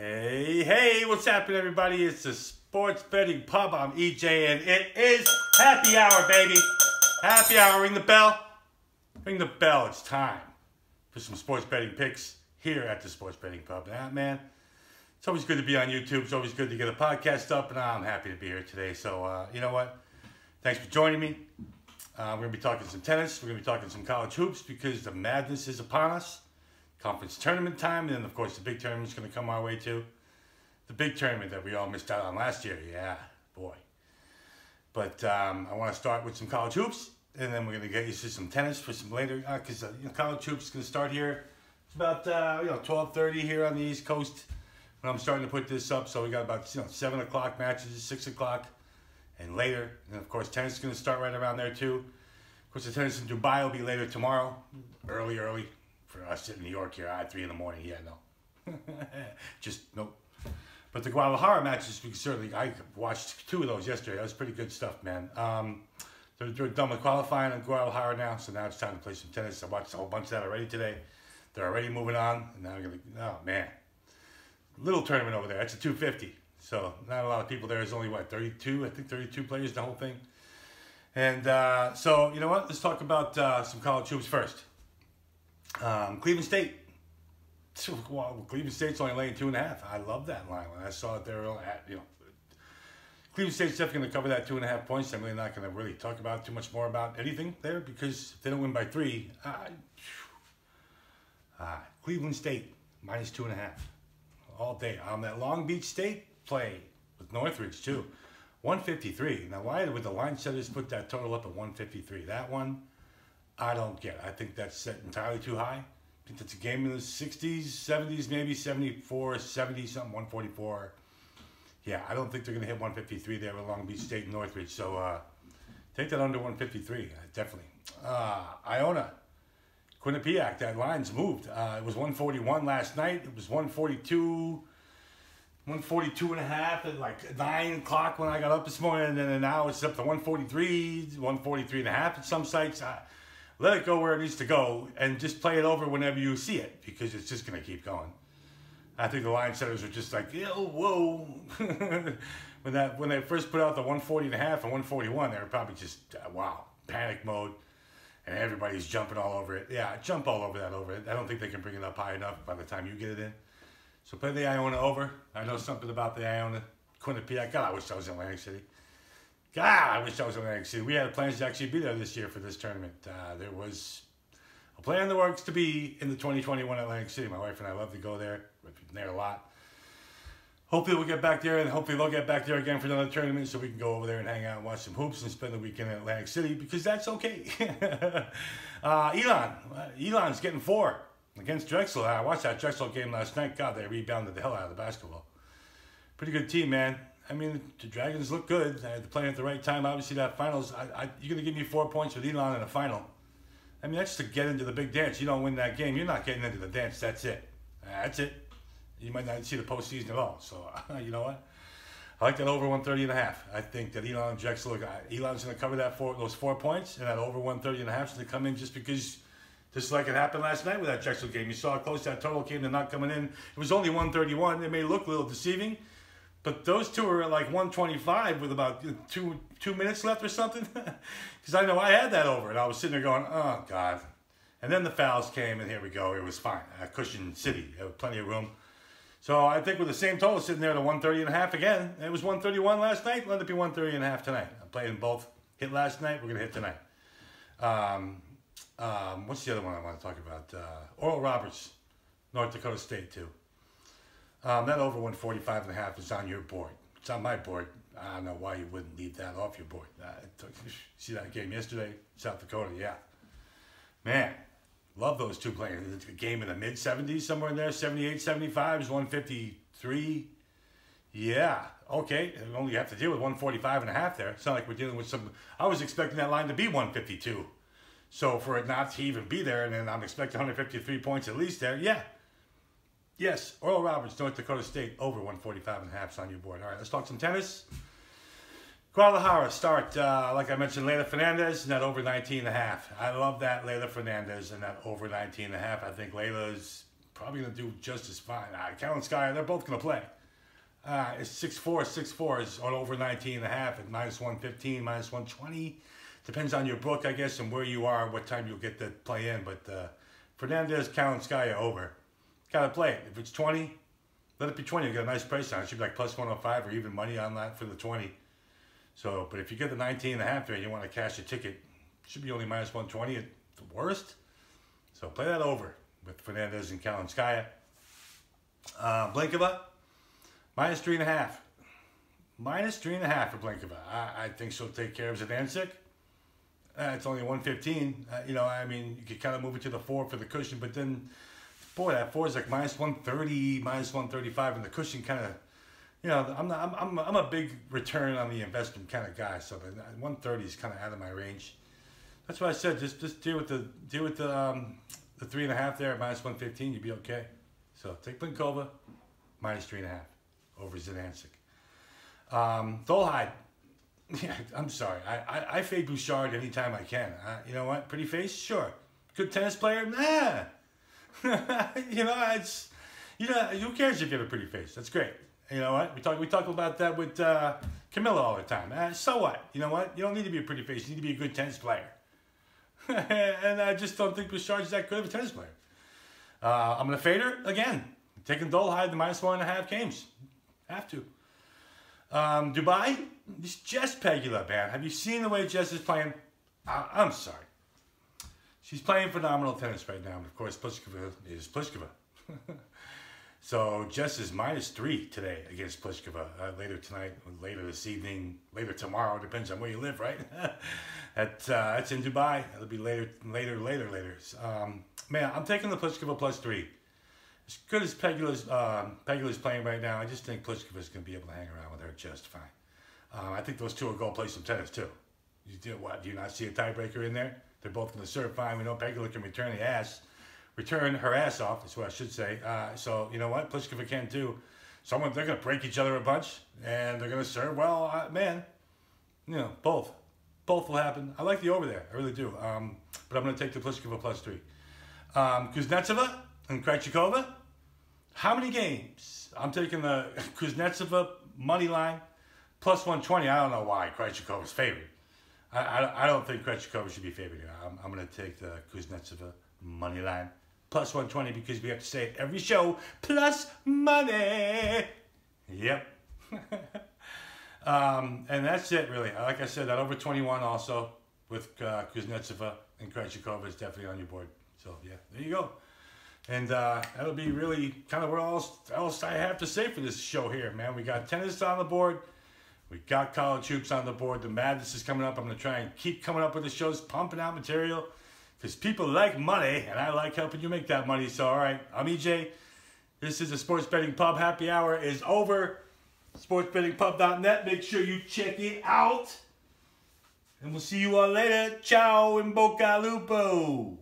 Hey, hey, what's happening, everybody? It's the Sports Betting Pub. I'm EJ, and it is happy hour, baby. Happy hour. Ring the bell. Ring the bell. It's time for some sports betting picks here at the Sports Betting Pub. Man, it's always good to be on YouTube. It's always good to get a podcast up, and I'm happy to be here today. So, you know what? Thanks for joining me. We're going to be talking some tennis. We're going to be talking some college hoops because the madness is upon us. Conference tournament time, and then of course the big tournament's going to come our way too. The big tournament that we all missed out on last year, yeah, boy. But I want to start with some college hoops, and then we're going to get you to some tennis for some later, because college hoops is going to start here. It's about 12:30 here on the East Coast when I'm starting to put this up. So we got about 7 o'clock matches, 6 o'clock, and later. And of course tennis is going to start right around there too. Of course the tennis in Dubai will be later tomorrow, early. For us in New York here at 3 in the morning, yeah, no. Just, nope. But the Guadalajara matches, I watched 2 of those yesterday. That was pretty good stuff, man. They're done with qualifying in Guadalajara now, so now it's time to play some tennis. I watched a whole bunch of that already today. They're already moving on, and now I'm going to, oh, man. Little tournament over there. That's a 250. So not a lot of people there. There's only, 32? I think 32 players in the whole thing. And so, you know what? Let's talk about some college hoops first. Cleveland State. Well, Cleveland State's only laying 2.5. I love that line. When I saw it there, Cleveland State's definitely going to cover that 2.5 points. I'm really not going to really talk about too much more about anything there because if they don't win by 3, Cleveland State minus 2.5 all day. That Long Beach State play with Northridge too, 153. Now, why would the line setters put that total up at 153? That one, I don't get it. I think that's set entirely too high. I think that's a game in the 60s, 70s, maybe 74, 70 something, 144. Yeah, I don't think they're going to hit 153 there with Long Beach State and Northridge. So take that under 153, definitely. Iona, Quinnipiac, that line's moved. It was 141 last night. It was 142 and a half at like 9 o'clock when I got up this morning. And then now it's up to 143, 143 and a half at some sites. Let it go where it needs to go and just play it over whenever you see it because it's just going to keep going. I think the line setters are just like, whoa. when they first put out the 140 and a half and 141, they were probably just, wow, panic mode. And everybody's jumping all over it. Yeah, jump all over that over it. I don't think they can bring it up high enough by the time you get it in. So play the Iona over. I know something about the Iona Quinnipiac. God, I wish I was in Atlantic City. God, I wish I was in Atlantic City. We had plans to actually be there this year for this tournament. There was a plan in the works to be in the 2021 Atlantic City. My wife and I love to go there. We've been there a lot. Hopefully we'll get back there, and hopefully they'll get back there again for another tournament so we can go over there and hang out and watch some hoops and spend the weekend in Atlantic City because that's okay. Elon's getting 4 against Drexel. I watched that Drexel game last night. God, they rebounded the hell out of the basketball. Pretty good team, man. I mean, the Dragons look good. They're playing at the right time. Obviously, that finals, you're going to give me 4 points with Elon in a final. I mean, that's to get into the big dance. You don't win that game, you're not getting into the dance. That's it. That's it. You might not see the postseason at all. So, you know what? I like that over 130 and a half. I think that Elon and Drexel, Elon's going to cover those 4 points, and that over 130 and a half is going to come in just because, just like it happened last night with that Drexel game. You saw how close that total came to not coming in. It was only 131. It may look a little deceiving. But those two are at like 125 with about two minutes left or something. Because I know I had that over, and I was sitting there going, oh, God. And then the fouls came, and here we go. It was fine. Cushion City. There was plenty of room. So I think with the same total sitting there at 130 and a half again. It was 131 last night. Let it be 130 and a half tonight. I'm playing both. Hit last night. We're going to hit tonight. What's the other one I want to talk about? Oral Roberts, North Dakota State, too. That over 145 and a half is on your board. It's on my board. I don't know why you wouldn't leave that off your board. See that game yesterday? South Dakota, yeah. Man, love those two playing. It's a game in the mid-70s, somewhere in there. 78, 75 is 153. Yeah, okay. Only have to deal with 145 and a half there. It's not like we're dealing with some... I was expecting that line to be 152. So for it not to even be there, and then I'm expecting 153 points at least there, yeah. Yes, Oral Roberts, North Dakota State, over 145 and a half on your board. All right, let's talk some tennis. Guadalajara start, like I mentioned, Leylah Fernandez, and that over 19 and a half. I love that Leylah Fernandez and that over 19 and a half. I think Leylah's probably going to do just as fine. Kalinskaya, they're both going to play. It's 6-4. 6-4 is on over 19.5 at -115, -120. Depends on your book, I guess, and where you are, what time you'll get to play in. But Fernandez, Kalinskaya over. Got to play it. If it's 20, let it be 20. You get a nice price on it. It should be like +105 or even money on that for the 20. So, but if you get the 19.5 there and you want to cash a ticket, it should be only -120 at the worst. So play that over with Fernandez and Kalinskaya. Blinkova, -3.5. -3.5 for Blinkova. I think she'll take care of Zidansek. It's only 115. You know, I mean, you could kind of move it to the 4 for the cushion, but then, boy, that 4 is like -130, -135, and the cushion kind of, you know, I'm a big return on the investment kind of guy, so the 130 is kind of out of my range. That's what I said. Just deal with the 3.5 there at -115. You'd be okay. So take Blinkova -3.5 over Zidansek. Dolhide. Yeah, I'm sorry. I fade Bouchard anytime I can. You know what? Pretty face? Sure. Good tennis player? Nah. You know, who cares if you have a pretty face? That's great. You know what? We talk about that with Camilla all the time. So what? You know what? You don't need to be a pretty face. You need to be a good tennis player. And I just don't think Bouchard's that good of a tennis player. I'm going to fade her again. Taking Dolhide to -1.5 games. Have to. Dubai, this Jess Pegula, man. Have you seen the way Jess is playing? I'm sorry. She's playing phenomenal tennis right now. And of course, Pliskova is Pliskova. So Jess is -3 today against Pliskova. Later tonight, later this evening, later tomorrow. Depends on where you live, right? That's in Dubai. It'll be later. Man, I'm taking the Pliskova +3. As good as Pegula's playing right now, I just think Pliskova's going to be able to hang around with her just fine. I think those two will go play some tennis too. Do you not see a tiebreaker in there? They're both going to serve fine. We know Pegula can return her ass off. That's what I should say. So you know what, Pliskova can too. They're going to break each other a bunch, and they're going to serve well. Man, you know, both will happen. I like the over there, I really do. But I'm going to take the Pliskova +3. Kuznetsova and Krejcikova. How many games? I'm taking the Kuznetsova money line +120. I don't know why Krejcikova's favored. I don't think Krejcikova should be favored here. I'm going to take the Kuznetsova money line +120 because we have to say it every show. Plus money. Yep. And that's it, really. Like I said, that over 21 also with Kuznetsova and Krejcikova is definitely on your board. So, yeah, there you go. And that'll be really kind of what else I have to say for this show here, man. We got tennis on the board. We got college hoops on the board. The madness is coming up. I'm going to try and keep coming up with the shows, pumping out material. Because people like money, and I like helping you make that money. So, all right, I'm EJ. This is the Sports Betting Pub. Happy hour is over. SportsBettingPub.net. Make sure you check it out. And we'll see you all later. Ciao in Bocca Al Lupo.